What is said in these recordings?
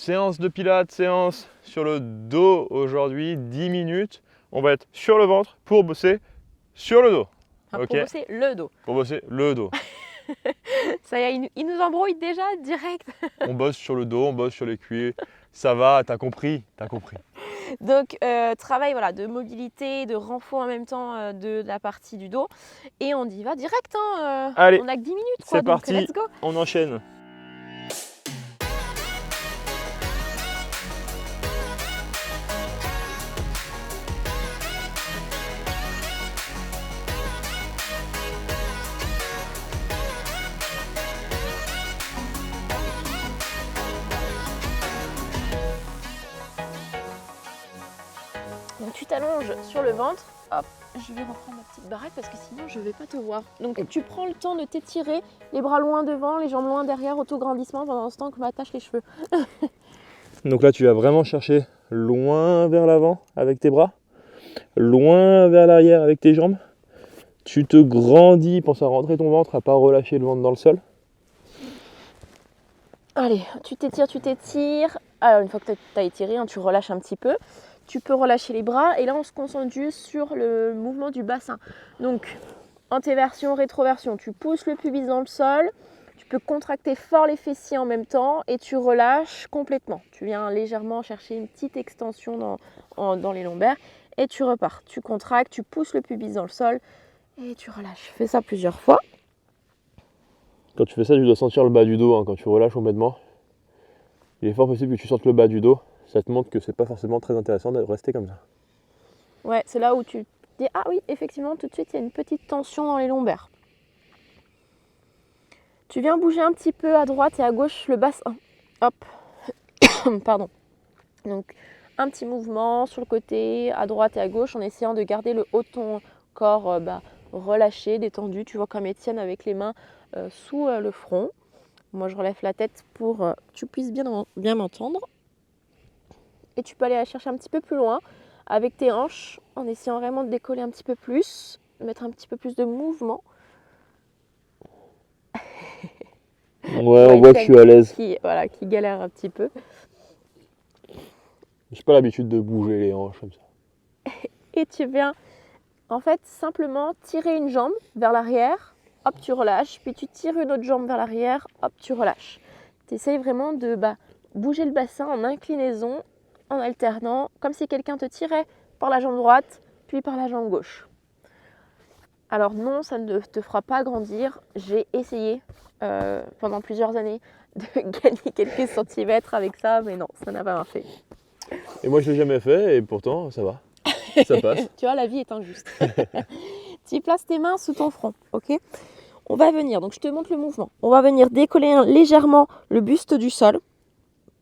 séance de pilates, séance sur le dos aujourd'hui, 10 minutes. On va être sur le ventre pour bosser sur le dos. Enfin, Ok. pour bosser le dos. Pour bosser le dos. Ça y est, il nous embrouille déjà direct. On bosse sur le dos, on bosse sur les cuirs. Ça va, t'as compris, t'as compris. Donc, travail voilà, de mobilité, de renfort en même temps de la partie du dos. Et on y va direct. Hein, Allez, on a que 10 minutes. c'est Donc, parti, let's go. on enchaîne. Donc tu t'allonges sur le ventre. Hop, je vais reprendre ma petite baraque parce que sinon je ne vais pas te voir. Donc tu prends le temps de t'étirer, les bras loin devant, les jambes loin derrière, auto-grandissement pendant ce temps que je m'attache les cheveux. Donc là, tu vas vraiment chercher loin vers l'avant avec tes bras, loin vers l'arrière avec tes jambes. Tu te grandis, pense à rentrer ton ventre, à pas relâcher le ventre dans le sol. Allez, tu t'étires, tu t'étires. Alors une fois que tu as étiré, hein, tu relâches un petit peu. Tu peux relâcher les bras et là on se concentre juste sur le mouvement du bassin. Donc antéversion, rétroversion, tu pousses le pubis dans le sol, tu peux contracter fort les fessiers en même temps et tu relâches complètement. Tu viens légèrement chercher une petite extension dans les lombaires et tu repars. Tu contractes, tu pousses le pubis dans le sol et tu relâches. Fais ça plusieurs fois. Quand tu fais ça, tu dois sentir le bas du dos, hein, quand tu relâches complètement. Il est fort possible que tu sentes le bas du dos. Ça te montre que c'est pas forcément très intéressant de rester comme ça. Ouais, c'est là où tu dis ah oui, effectivement, tout de suite, il y a une petite tension dans les lombaires. Tu viens bouger un petit peu à droite et à gauche le bassin. Hop. Pardon. Donc, un petit mouvement sur le côté, à droite et à gauche, en essayant de garder le haut de ton corps relâché, détendu. Tu vois comme Étienne avec les mains sous le front. Moi, je relève la tête pour que tu puisses bien m'entendre. Et tu peux aller la chercher un petit peu plus loin avec tes hanches en essayant vraiment de décoller un petit peu plus, mettre un petit peu plus de mouvement. Ouais, on voit que je suis à l'aise. Qui galère un petit peu. J'ai pas l'habitude de bouger les hanches comme ça. Et tu viens en fait simplement tirer une jambe vers l'arrière, hop tu relâches, puis tu tires une autre jambe vers l'arrière, hop tu relâches. Tu essayes vraiment de bouger le bassin en inclinaison, en alternant, comme si quelqu'un te tirait par la jambe droite, puis par la jambe gauche. Alors non, ça ne te fera pas grandir. J'ai essayé pendant plusieurs années de gagner quelques centimètres avec ça, mais non, ça n'a pas marché. Et moi, je l'ai jamais fait et pourtant, ça va. Ça passe. Tu vois, la vie est injuste. Tu places tes mains sous ton front, ok ? On va venir, donc je te montre le mouvement. On va venir décoller légèrement le buste du sol,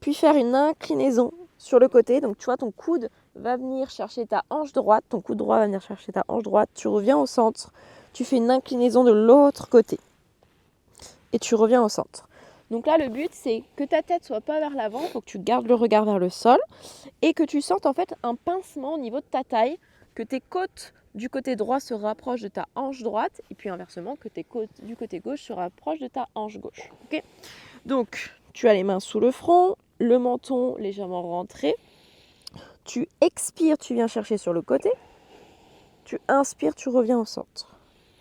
puis faire une inclinaison sur le côté. Donc tu vois, ton coude va venir chercher ta hanche droite, ton coude droit va venir chercher ta hanche droite, tu reviens au centre, tu fais une inclinaison de l'autre côté et tu reviens au centre. Donc là, le but, c'est que ta tête soit pas vers l'avant, il faut que tu gardes le regard vers le sol et que tu sentes en fait un pincement au niveau de ta taille, que tes côtes du côté droit se rapprochent de ta hanche droite et puis inversement, que tes côtes du côté gauche se rapprochent de ta hanche gauche. Okay ? Donc, tu as les mains sous le front, le menton légèrement rentré. Tu expires, tu viens chercher sur le côté. Tu inspires, tu reviens au centre.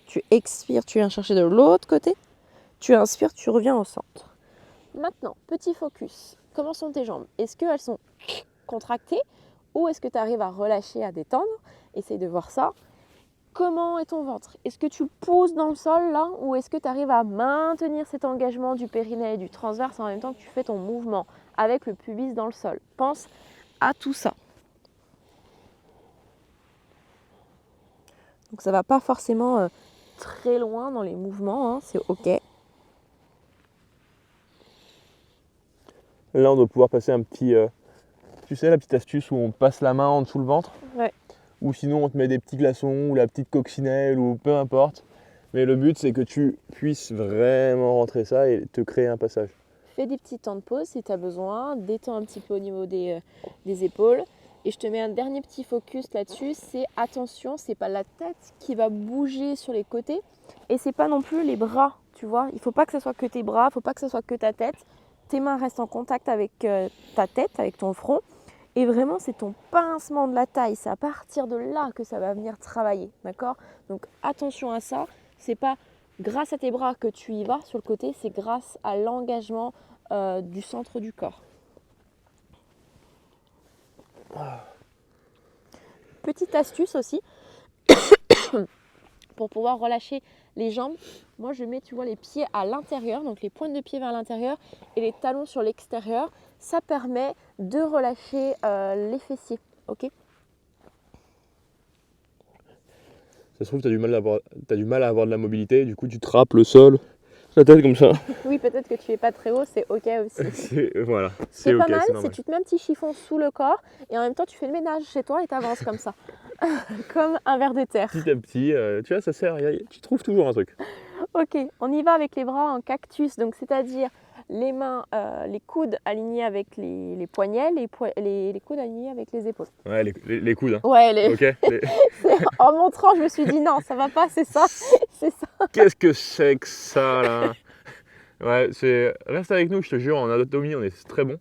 Tu expires, tu viens chercher de l'autre côté. Tu inspires, tu reviens au centre. Maintenant, petit focus. Comment sont tes jambes ? Est-ce qu'elles sont contractées ou est-ce que tu arrives à relâcher, à détendre ? Essaye de voir ça. Comment est ton ventre ? Est-ce que tu pousses dans le sol là ou est-ce que tu arrives à maintenir cet engagement du périnée et du transverse en même temps que tu fais ton mouvement avec le pubis dans le sol ? Pense à tout ça. Donc ça ne va pas forcément très loin dans les mouvements, hein, c'est ok. Là, on doit pouvoir passer un petit... tu sais, la petite astuce où on passe la main en dessous le ventre ? Ouais. Ou sinon, on te met des petits glaçons ou la petite coccinelle ou peu importe. Mais le but, c'est que tu puisses vraiment rentrer ça et te créer un passage. Fais des petits temps de pause si tu as besoin. Détends un petit peu au niveau des épaules. Et je te mets un dernier petit focus là-dessus. C'est attention, c'est pas la tête qui va bouger sur les côtés. Et c'est pas non plus les bras, tu vois. Il faut pas que ce soit que tes bras, il faut pas que ce soit que ta tête. tes mains restent en contact avec ta tête, avec ton front. Et vraiment, c'est ton pincement de la taille. C'est à partir de là que ça va venir travailler. D'accord? Donc attention à ça. C'est pas grâce à tes bras que tu y vas sur le côté, c'est grâce à l'engagement du centre du corps. Petite astuce aussi, pour pouvoir relâcher les jambes, moi je mets, tu vois, les pieds à l'intérieur, donc les pointes de pied vers l'intérieur et les talons sur l'extérieur. Ça permet de relâcher les fessiers, ok? Ça se trouve, tu as du mal à avoir de la mobilité, du coup tu trappes le sol, la tête comme ça. Oui, peut-être que tu es pas très haut, c'est ok aussi. Voilà, Ce qui est ok, pas mal, c'est c'est normal. que tu te mets un petit chiffon sous le corps et en même temps tu fais le ménage chez toi et tu avances comme ça, comme un ver de terre. Petit à petit, tu vois, ça sert, tu trouves toujours un truc. Ok, on y va avec les bras en cactus, donc c'est-à-dire les mains, les coudes alignés avec les poignets, les coudes alignés avec les épaules. Ouais, les coudes, hein. Ouais, Ok. en montrant, je me suis dit non, ça va pas, c'est ça, c'est ça. Qu'est-ce que c'est que ça là? Ouais, reste avec nous, je te jure, en anatomie, on est très bon.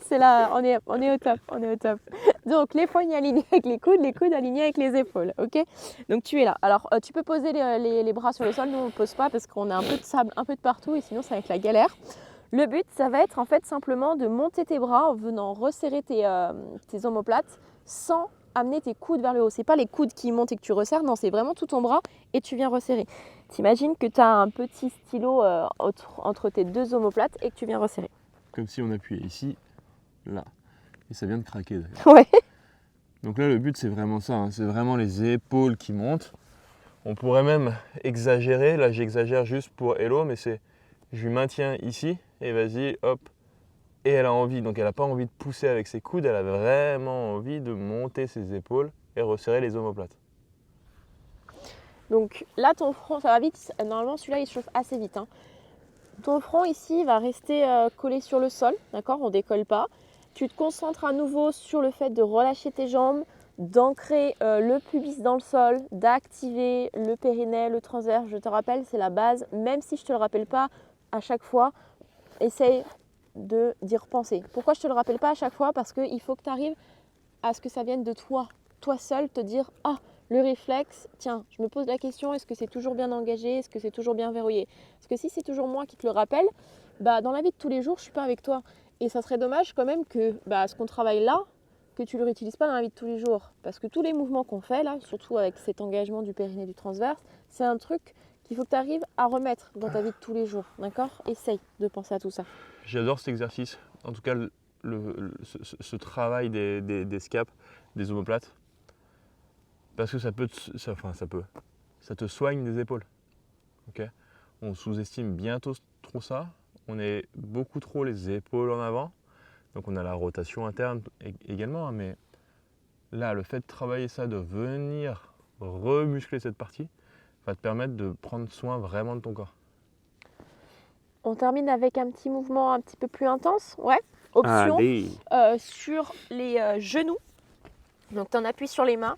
C'est là, on est au top, on est au top. Donc les poignets alignés avec les coudes alignés avec les épaules, ok? Donc tu es là. Alors tu peux poser les bras sur le sol, nous on ne pose pas parce qu'on a un peu de sable un peu de partout et sinon ça va être la galère. Le but, ça va être en fait simplement de monter tes bras en venant resserrer tes omoplates sans amener tes coudes vers le haut. C'est pas les coudes qui montent et que tu resserres, non, c'est vraiment tout ton bras et tu viens resserrer. T'imagines que tu as un petit stylo entre tes deux omoplates et que tu viens resserrer. Comme si on appuyait ici, là. Et ça vient de craquer d'ailleurs. Ouais. Donc là, le but, c'est vraiment ça, hein. C'est vraiment les épaules qui montent. On pourrait même exagérer. Là, j'exagère juste pour Hello, mais je lui maintiens ici et vas-y, hop. Et elle a envie, donc elle n'a pas envie de pousser avec ses coudes, elle a vraiment envie de monter ses épaules et resserrer les omoplates. Donc là, ton front, ça va vite. Normalement, celui-là, il se chauffe assez vite, hein. Ton front ici va rester collé sur le sol, d'accord? On ne décolle pas. Tu te concentres à nouveau sur le fait de relâcher tes jambes, d'ancrer le pubis dans le sol, d'activer le périnée, le transverse. Je te rappelle, c'est la base. Même si je ne te le rappelle pas à chaque fois, essaye d'y repenser. Pourquoi je ne te le rappelle pas à chaque fois? Parce qu'il faut que tu arrives à ce que ça vienne de toi. Toi seul, te dire « Ah, le réflexe, tiens, je me pose la question, est-ce que c'est toujours bien engagé? Est-ce que c'est toujours bien verrouillé ?» Parce que si c'est toujours moi qui te le rappelle, dans la vie de tous les jours, je ne suis pas avec toi. Et ça serait dommage quand même que ce qu'on travaille là, que tu ne le réutilises pas dans la vie de tous les jours. Parce que tous les mouvements qu'on fait là, surtout avec cet engagement du périnée du transverse, c'est un truc qu'il faut que tu arrives à remettre dans ta vie de tous les jours. D'accord? Essaye de penser à tout ça. J'adore cet exercice. En tout cas, ce travail des scaps, des omoplates. Parce que ça te soigne des épaules. Okay, on sous-estime bientôt trop ça. On est beaucoup trop les épaules en avant. Donc on a la rotation interne également. Mais là, le fait de travailler ça, de venir remuscler cette partie, va te permettre de prendre soin vraiment de ton corps. On termine avec un petit mouvement un petit peu plus intense. Ouais. Option sur les genoux. Donc tu en appuies sur les mains.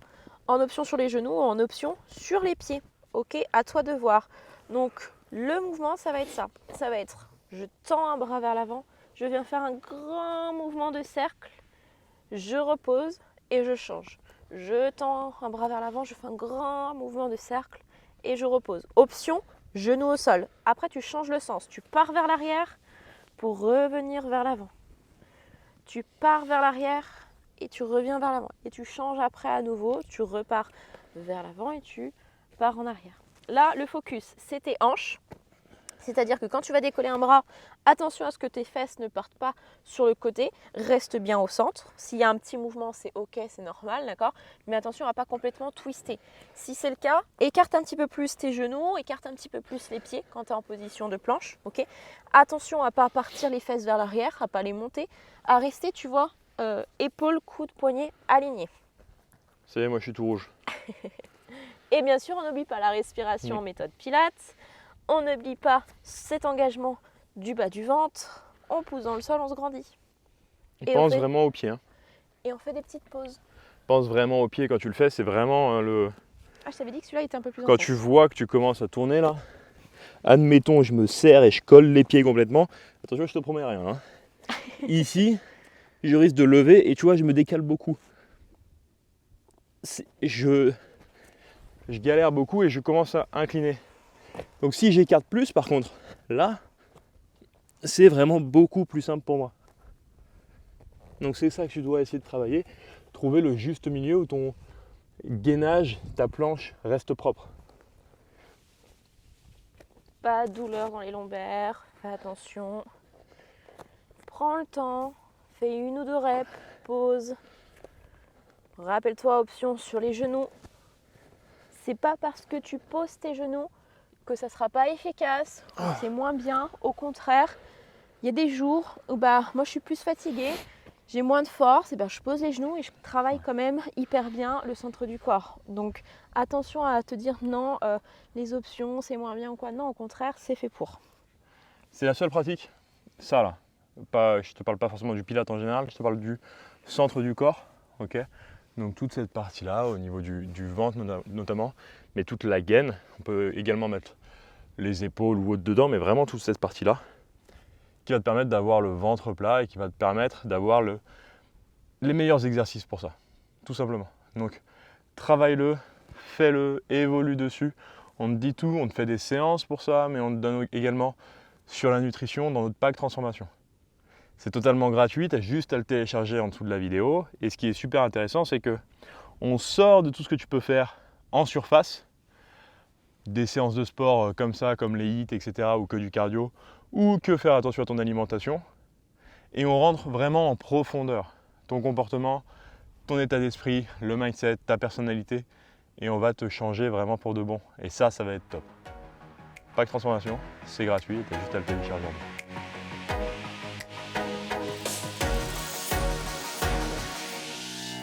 En option sur les genoux, en option sur les pieds. Ok, à toi de voir. Donc le mouvement, ça va être ça. Ça va être, je tends un bras vers l'avant, je viens faire un grand mouvement de cercle, je repose et je change. Je tends un bras vers l'avant, je fais un grand mouvement de cercle et je repose. Option, genou au sol. Après, tu changes le sens. Tu pars vers l'arrière pour revenir vers l'avant. Tu pars vers l'arrière et tu reviens vers l'avant. Et tu changes après à nouveau, tu repars vers l'avant et tu pars en arrière. Là, le focus, c'est tes hanches. C'est-à-dire que quand tu vas décoller un bras, attention à ce que tes fesses ne partent pas sur le côté, reste bien au centre. S'il y a un petit mouvement, c'est ok, c'est normal, d'accord? Mais attention à ne pas complètement twister. Si c'est le cas, écarte un petit peu plus tes genoux, écarte un petit peu plus les pieds quand tu es en position de planche, ok? Attention à ne pas partir les fesses vers l'arrière, à ne pas les monter, à rester, tu vois, épaules, coudes, poignets alignés. Ça y est, moi je suis tout rouge. Et bien sûr, on n'oublie pas la respiration en méthode Pilates. On n'oublie pas cet engagement du bas du ventre. On pousse dans le sol, on se grandit. Et pense vraiment aux pieds. Hein. Et on fait des petites pauses. Pense vraiment aux pieds quand tu le fais, c'est vraiment le... Ah, je t'avais dit que celui-là était un peu plus Quand intense. tu vois que tu commences à tourner là, admettons, je me serre et je colle les pieds complètement. Attention, je te promets rien. Hein. Ici, je risque de lever et tu vois, je me décale beaucoup. Je galère beaucoup et je commence à incliner. Donc si j'écarte plus, par contre, là, c'est vraiment beaucoup plus simple pour moi. Donc c'est ça que tu dois essayer de travailler, trouver le juste milieu où ton gainage, ta planche reste propre. Pas de douleur dans les lombaires, fais attention. Prends le temps, fais 1 ou 2 reps, pause. Rappelle-toi, option sur les genoux. C'est pas parce que tu poses tes genoux que ça sera pas efficace, que c'est moins bien. Au contraire, il y a des jours où moi je suis plus fatiguée, j'ai moins de force, et je pose les genoux et je travaille quand même hyper bien le centre du corps. Donc attention à te dire non, les options c'est moins bien ou quoi. Non, au contraire, c'est fait pour. C'est la seule pratique, ça là. Je te parle pas forcément du pilate en général, je te parle du centre du corps, ok. Donc toute cette partie-là, au niveau du ventre notamment, mais toute la gaine, on peut également mettre les épaules ou autre dedans, mais vraiment toute cette partie-là, qui va te permettre d'avoir le ventre plat et qui va te permettre d'avoir les meilleurs exercices pour ça, tout simplement. Donc travaille-le, fais-le, évolue dessus. On te dit tout, on te fait des séances pour ça, mais on te donne également sur la nutrition dans notre pack transformation. C'est totalement gratuit, tu as juste à le télécharger en dessous de la vidéo. Et ce qui est super intéressant, c'est que on sort de tout ce que tu peux faire en surface, des séances de sport comme ça, comme les hits, etc., ou que du cardio, ou que faire attention à ton alimentation. Et on rentre vraiment en profondeur. Ton comportement, ton état d'esprit, le mindset, ta personnalité. Et on va te changer vraiment pour de bon. Et ça va être top. Pack transformation, c'est gratuit, tu as juste à le télécharger.